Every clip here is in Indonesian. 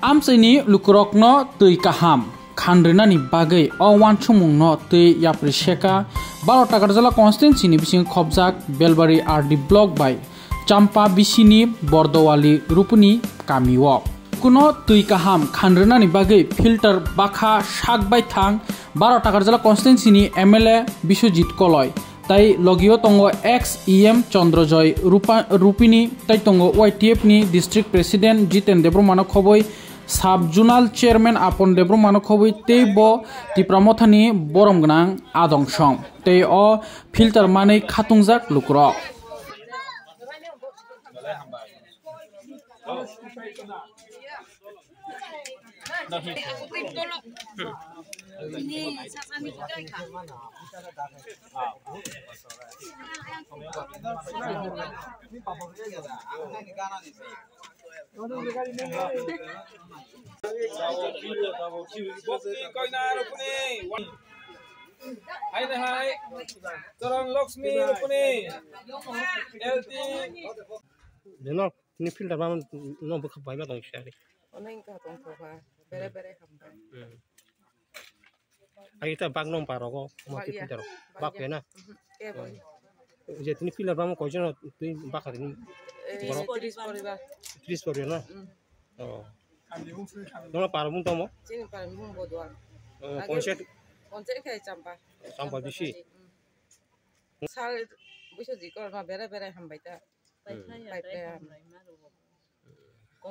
Amsini lukurokno tui kaham khandrinani bagai awan chumungno tui yapri sheka 12 takarjala constituency ni bising khobjak Belbari RD block by Champa bisini Bordowali rupuni kamiwo kuno tui kaham khandrinani bagai filter bakha shak by thang 12 takarjala constituency ni MLA Biswajit Koloy tai logio tongo ex EM Chandrojoy rupini tai tongo YTF ni district president Jiten Debromano khoboi Sub Junal Chairman Apon Debro Manokhobi Tebo Tipramothani Borom Gnang Adong Song Te o filter mane khatungjak lukro Hai Torong Lakshmi rupuni LT Deno ni filter bang no buka bayar dong share. Oneng ka tong khoba bere khamba. Agi ta bag nom paro ko mo filter. Bag na. Ke boy. Je ni filter bang ko jono tu bag ni. Polis poriba. 30 por na. Oh. No paro mun tomo. Sini par mung bodwal. Konset kai champa. Champa bisi. Sal buso jikor ma bere khambai ta.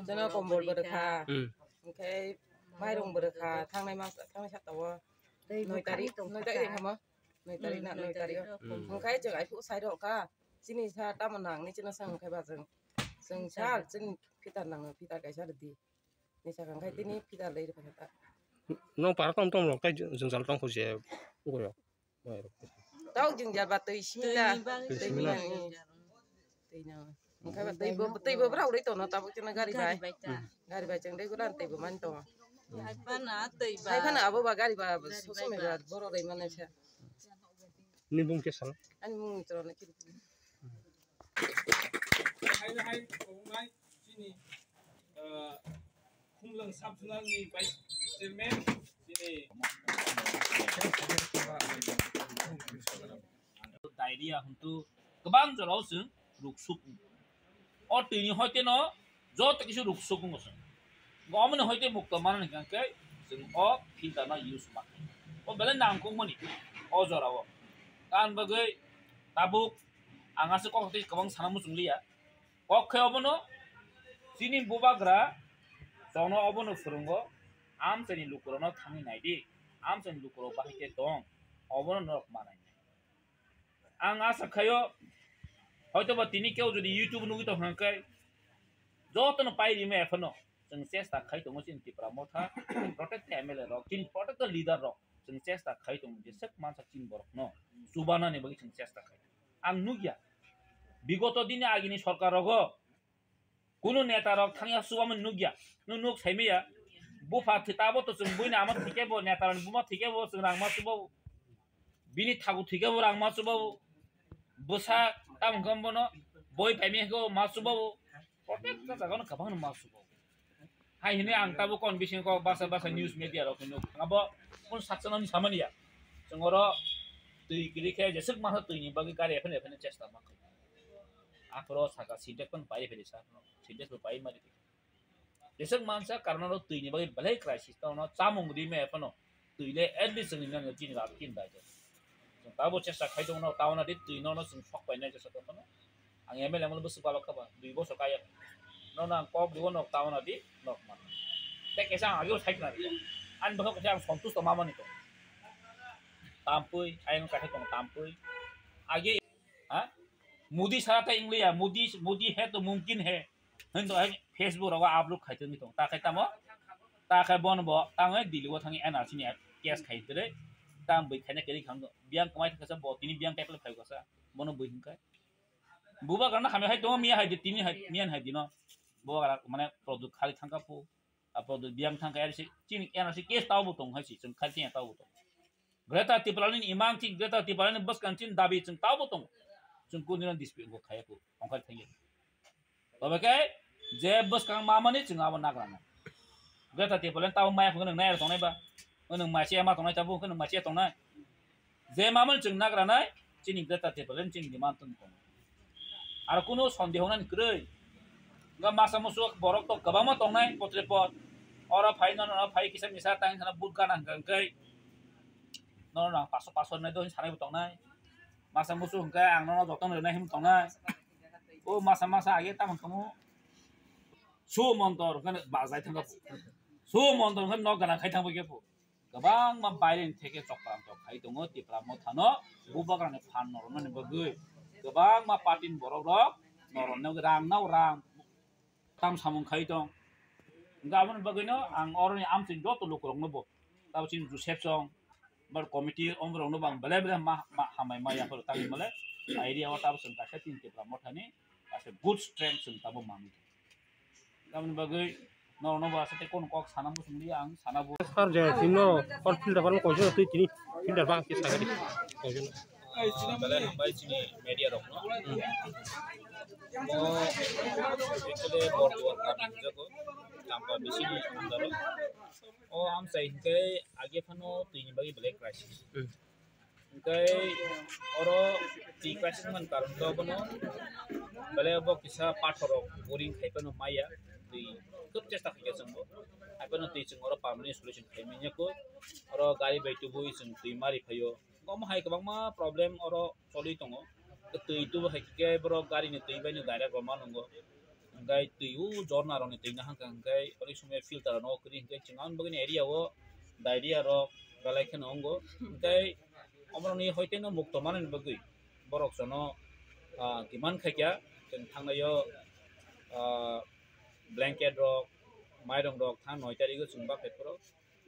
Jana kombol berkha, okay, mairung berkha, tangnai mas, tangnai satawa, noi tari kama, noi tari, okay, jeng ai pu sai dok ka, sini sa tamanang ni cina sang kai bazeng, sang sal, cina pita nang pita kai sa di, ni sa kang kai tini pita lei di pasata. No para tom lo kai jeng sal tong ko je, ugo yo. Tau jeng jal batoi sila, Mungkin betul berapa orang itu, nota bukti negara gari ceng deh guran tiba manto. Hai pana abu bagari ba, susu merah boro dari mana sih? Ni bung kesal. Ani mung itu orang kiri. Hai sini kumlang sabtunal ni vice chairman sini diarrhea untuk kebang jelasin ruksuk और तीन होते न जो तक इसे रुक सकूँ उसमें गाँव में होते मुक्त मारने का क्या सिंह और फिल्टर ना यूज़ मारते और बेलन नाम को मनी और जोरा वो कान बगे ताबुक आंगासे कॉक होते कबांग साना मुझुं लिया कॉक खे अब नो सिनी बुबा ग्रा जोनो अब नो फुरुंगो आम से नी लुकुरो ना थांगी नाइडी आम से नी लुकुरो बाही के दोंग अब नो नरक मानाई आंगासे खायो হয়তো বা তিনি কেউ যদি ইউটিউব নুগিত হাঙ্কাই যতন পাইরি মে এখনো जों চেষ্টা খাইতো চিন টিপ্রা মথা প্রটেক্ট এমএলএ রক চিন প্রটেক্ট লিডার রক जों চেষ্টা খাইতো যে সেক মানসা চিন বরক ন সুবানা নে বগি जों চেষ্টা খাই আং নুগিয়া বিগত দিনে আগিনি সরকার রগ কোন নেতা রক থাঙ্গিয়া সুবামন নুগিয়া নুক সাইমেয়া বুফা থিতাবো তো जों বইনা আমার ঠিকেবো নেতারন বুমা ঠিকেবো जों রাংমা সুবাও বিনি থাগু ঠিকেবো রাংমা সুবাও বসা tam gambono boy pemi ko masubo protect ta jagon kabang masubo hai hine ang tabu kon bisin ko basa news media ro kunu abo kon saksanan samania jongoro tui giri khe jesek ma tui ni bagi kare phene chesta ma afro saka sidek kon pai phele sa sidek ko pai mari jesek mansa karna ro tui ni bagi balai crisis ta no chamung di me phano tui le at least ni nang jin ra kin dai tabu চেষ্টা খাইতো না তাও না দিত ন ন সক পাই না চেষ্টা তো না আং এমএলএ মল বসু পালো খাবা 2 বছর কায় ন না কক দিব ন তাও না দি নক মান তে কেসা আগেও থাইক না আন বহ কেসা সন্তুষ্ট মামানি তো তামপুই আইন কাঠে তো তামপুই আগে हां मोदी सारा इंग्लिया मोदी है तो मुमकिन है हन तो फेसबुक रो अपलोड खाइतो नि तो ता खाइतामो ता खाइ बनबो तांगे दिलिगो थांgi एनआरसी नि केस खाइतरे tam bai khane keri khang biang kamai thasa bo tini biang kai pla phai ko sa bono bai hingkai buba karna khame hai to miya hai tini hai mian hai dino bo gara mane product khali thangka pu apo biang thangka ari si chini yana si kes taw bu tong hai si chung khali taw bu tong Greta Tipalanin imang ting Greta Tipalanin bus kancin dabi chung taw bu tong chung kunina dispute go khaya pu ongkal thangi to ba kai je bus kang mamani chung aba nagrana Greta Thunberg tao mai phung nang nai tong nai ba nang mai che ma tong nai tabu nang mai che tong nai je mamul chung na gra nai chini Greta Thunberg chini demand tong tong ar kuno sondeho nan krei ga masa musuk borok to kabama tong nai potre pot ora phai na phai kisa misa tang sana but kana gang kai no na paso nai do sanai tong nai masa musuh ka ang no jotong nai him tong nai o masa age tamang kamu su montor kan bazai thang su montor kan no gana khai thang bage pu gabang ma bailen theke chokram to khai dongo tipra mo thano bubagrane phan nor nani bagui gabang ma patin borok rok noron no rang tam samung khai dong gabon bagui no ang oroni amtin joto lukurong no bo tabchin joseph song bar committee omrong no bang bele ma hamai ma ya por tangi male idea wa tab sung ka tin tipra mo thani as a good strength sung tabo mami gabon bagui no ba sa te kon kok sana mo sung li ang sana bu sar je timno or filter ban ko jo tu tini filter ba ke sagadi ko jo bale hambai chini media rok no mo ekole borduar ka jago tampa bisi ni daro o am sai ke age phano tini bagi black crisis ke oro ti crisis man karon to bono bale bo kisa pathoro boring khai pano maya tui kup chesta khai jangbo apano tui chung oro permanent solution khai minya ko oro gari baitu bui chung tui mari phayo kom hai kabang ma problem oro soli tongo tui tu hai ke bro gari ni tui bai ni gari ko manungo ngai tui u jorna ro ni tui na hang ngai ori sume filter no kri ngai chingan bagini area o diarrhea ro galai khen ongo ngai omro ni hoite no mukto manen bagui borok sono demand khaikya chen thangnayo blanket rok mairong rok thang 9 tarikh go chungba petro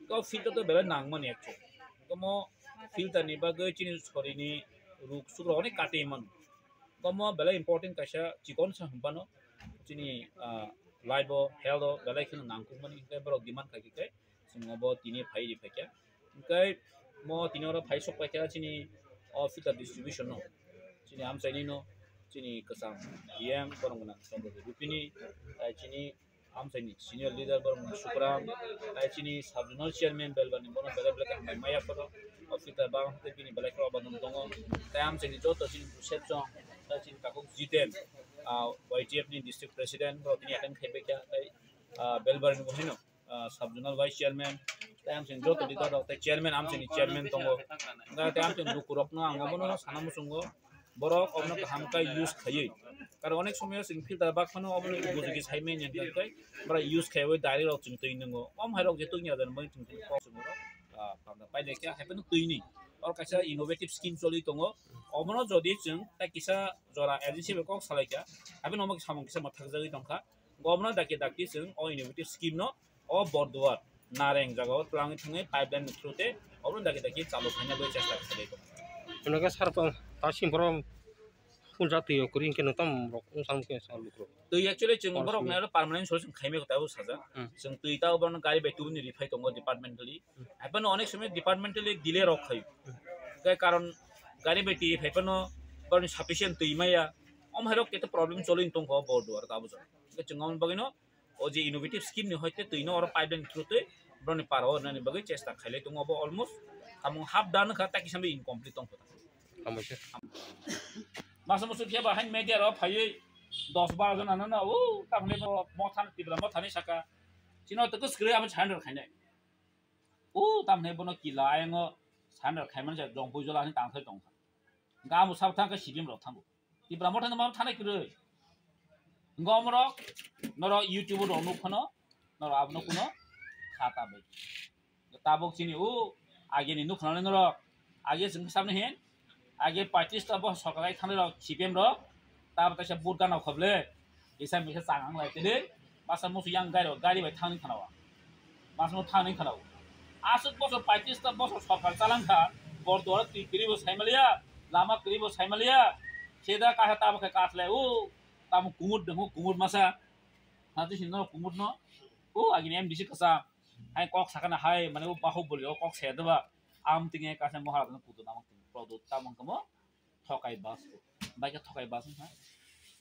ko filter to bela nangmani ekcho komo filter ni bagui chini sori ni ruk sugro oni kate man komo bela important kaisa chikon sa hampano chini laibo hello bela khin nangkumani kai borok demand khaike singobo tini phai ri phakya kai mo tinora phai sok phakya chini filter distribution no chini am chaini no chini kasam dm borongna songo rupini chini am chaini senior leader borongna supram chini sub zonal chairman belbani bono bela kan maya poro filter bang te bini bela kro banung tongo am chaini joto chini sepchong chini kakok jitem YTF ni district president bro tini akan khebekya belbani bohino sub zonal vice chairman am chaini joto leader ta chairman am chaini chairman tongo ga ta am chaini dukurok na angobono sanamu sungo borok omno hamka use khayi karon onek somoy sing filter bak phano omno bujugi saimen yen kai bra use khayo dari rok chung tui ningo om hairok je tunya dan moi chung ko sumoro pamda pai lekya happen tuini or kaisa innovative scheme choli tongo omno jodi chung ta kisa jora agency be kok salaikya happen omok samong kisa mathak jagi tongkha gomno daki chung o innovative scheme no o borduar nareng jagao tlangi thangai pipeline through te omno daki chalu khanya be chesta khalai ko unaga sarpang tasim borom punja tiyo kuring ke notam rok sang ke salu kro tui actually chung borok na permanent solution khaime ko tabu saja chung tui ta borno gari be tu ni rifai tongo departmentally happen onek somoy departmentally dile rok khai kai karon gari be ti happen borno sufficient tui maya om harok ke problem cholin tong ko board war tabu ja ke chungam bagino o je innovative scheme ni hoite tui no or pipeline through te borno paro na ni bagi chesta khaile tongo bo almost among half done kha ta kisambe incomplete tong ko amose masa musuh kia bahan media ro phai 10-12 জন আনা না ও তাহলে মথান তিবরা মথানি সাকা চিনো তো স্ক্রে আমি ছান্ডার খাইনাই ও তামনে বনো কিলা আয়ং ছান্ডার খাইমান যা দং বইজলা नि तांथाय दं गामु साबथां का सिबिम रो थांगो तिब्रा मथान मा थानाय करे गमरो नरो यूट्यूब रो नु खनो नरो आबनो कुनो खाता बाय ताबक चिनि ओ आगे नि नु खनो नरो आगे जों सामने हे आगे 35 ता बस सकाय थानाय रो सिबिम रो ताब तासे बुट गानाव खबले इसा मिसे चांगां लायते मासा मुसु yang गारि बाय थांनि खानावा मासा थांनि खानाव आसुत बस 35 ता बस सकाय चालांखा बरदर क्रिबो साइमालिया लामा क्रिबो साइमालिया सेदा काहा ताब के काटले ओ ताम कुमुद दमु कुमुद मासा हाति सिन कुमुद न ओ आगिने एम दिसि कसा आइ कक साकाना हाय माने ओ बाहु बोलियो कक सेदबा आम तिंगे कासे महाराजन पुतो नाम प्रदुत तामंकमो थकाय बास बाइक थकाय बास हा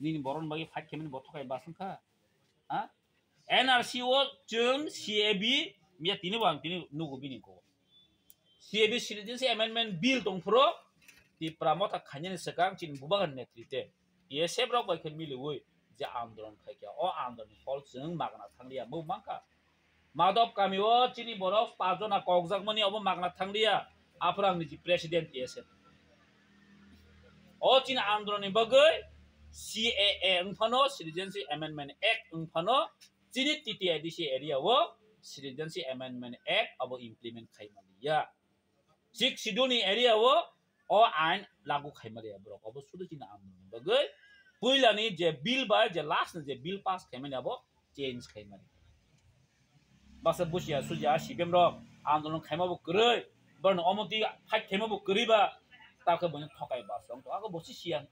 नि बरन बागि फाइट केमिन ब थकाय बास खा हा NRC o jeng CAB mia tini bang tini nugu bini ko CAB Citizenship Amendment Bill tong pro di pramota khanyan sekang chin bubagan netrite ye sebrok ba ken mili woi ja andron khaikya o andron fol jeng magna thanglia mu mangka madop kami o chini borok pajona kokjak mani obo magna thanglia aprang ni president yesen o chini andron ni bagai CAA engfano Citizenship Amendment Act engfano chini TTIDC area wo Citizenship Amendment Act abo implement khaimalia sik siduni area wo o ain lagu khaimalia bro abo sudu chini andron bagai puilani je bill ba je last je bill pass khaimalia abo change khaimalia basa busia suja sibem ro andron khaimabo krei burn omoti hak khaimabo kriba ta ka bon thokai ba song to aga bosi siang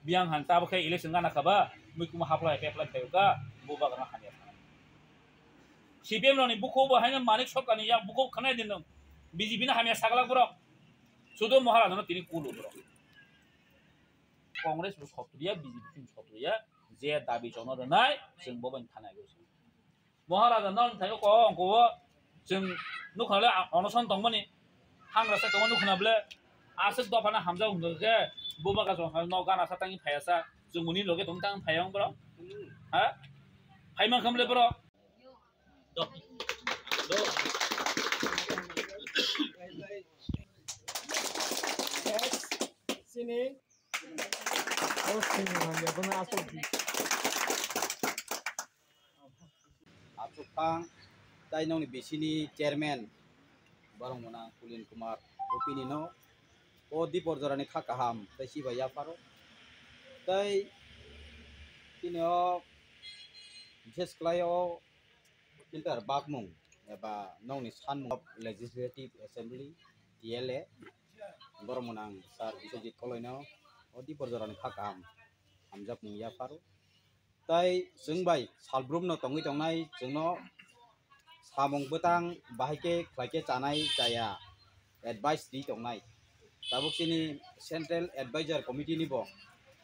biang hanta ba kai election ngana khaba muikum haplai peplai theuka boba gana khania CPM ni buko ba haina manik sokani ya buko khanai din BJP na hamia sagala bro sudo maharana tini kulu bro Congress bu soturiya BJP soturiya je dabi jono nai sing boban thanai go Maharana non thayo ko ko sing nu khale onoson tongmani hangra sa tongmanu khnable asik dofana hamja ungge boba ka jong no gana sa tangi phayasa junguni loge tong tang phayang bro ha phaimang khamle bro do sini oh sini ya guna Apang tay nong ni bisini chairman barong mona Kulin Kumar opini no o di porjorani khakaham tay siba ya paro tay kino just klayo filter bakmung eba nong ni sanmung legislative assembly TLA barong mona sar bisojit koloino o di porjorani khakaham amjap mung ya paro tay jengbai salbrum no tongi tongnai jengno samung betang bahike khlaike chanai jaya advice di tongnai tabuk sini central advisor committee ni bo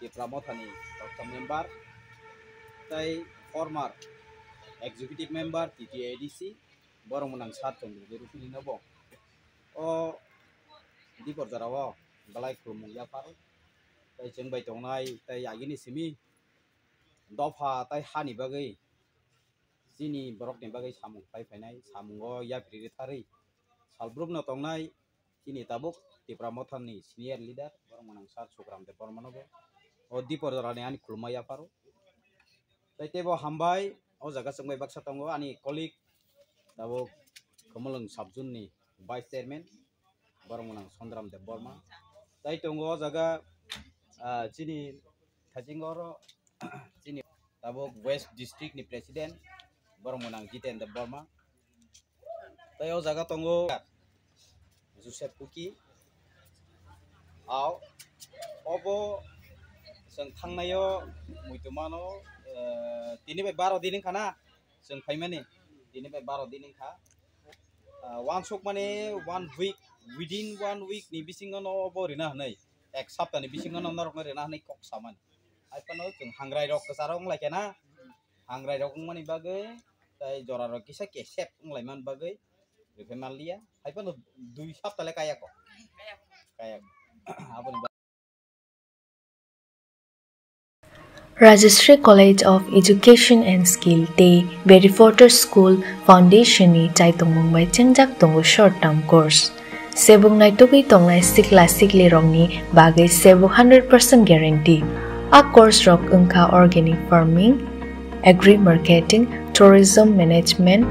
ti pramothani dr member tay former executive member TTIDC borong munang sat tong beru sini no bo o di porjarawo balai krumung ya paro tay jengbai tongnai tay agini simi Dofa tay hani bagai sini borok ni bagai samung pai painai samungo ya prioritari salbrum no tongnai sini tabuk ti pramothon ni senior leader borong manang sar sukram de pormanobo o di pordarani ani kulma ya paro tay tebo hambai o jaga sengbai baksa tongo ani colleague tabuk komolong sabjun ni vice chairman borong manang sondram de borma tay tongo jaga sini thajingoro sini tabuk West District ni President borong menang Jitendra Burma tayo jaga tonggo Joseph Kuki aw obo seng thangnayo muitumano tini be 12 din khana seng phaimani tini be 12 din kha one sok mane 1 week within 1 week ni bisingono obo rina hanai ek sapta ni bisingono norok rina hanai kok saman Aipano jeng hangrai rok kesarong like na hangrai rok mani bagai tay jora rok kisa kesep nglai man bagai refemalia aipano 2 sapta le kaya ko kaya apun Rajashree College of Education and Skill Day Berryforter School Foundation ni Chaitung Mumbai Chengjak Tongo short term course Sebung nai tuki tonglai sikla sikli rong ni bagai sebu 100% guarantee A course rock unka organic farming, agri-marketing, tourism management,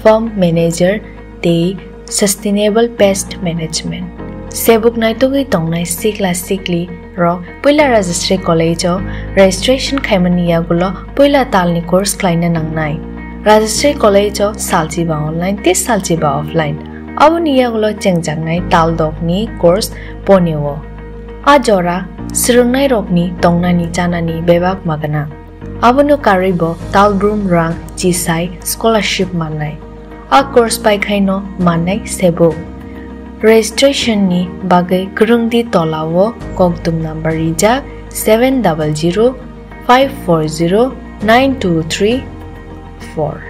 farm manager, day, sustainable pest management. Sebuk nai tugi tongnai sikla sikli rock puila Rajashree College o registration khaimaniya gulo puila talni course klaina nangnai. Rajashree College o saljiba online te saljiba offline. Awuniya gulo chengjang tal dogni course ponewo. Ajora Sirungnai rokni tongnani chanani bebak magana. Abono karibo talbrum rang jisai scholarship manai. A course by kaino manai sebo. Registration ni bagai kurungdi tolawo kogtum number ija 700 540 923 4.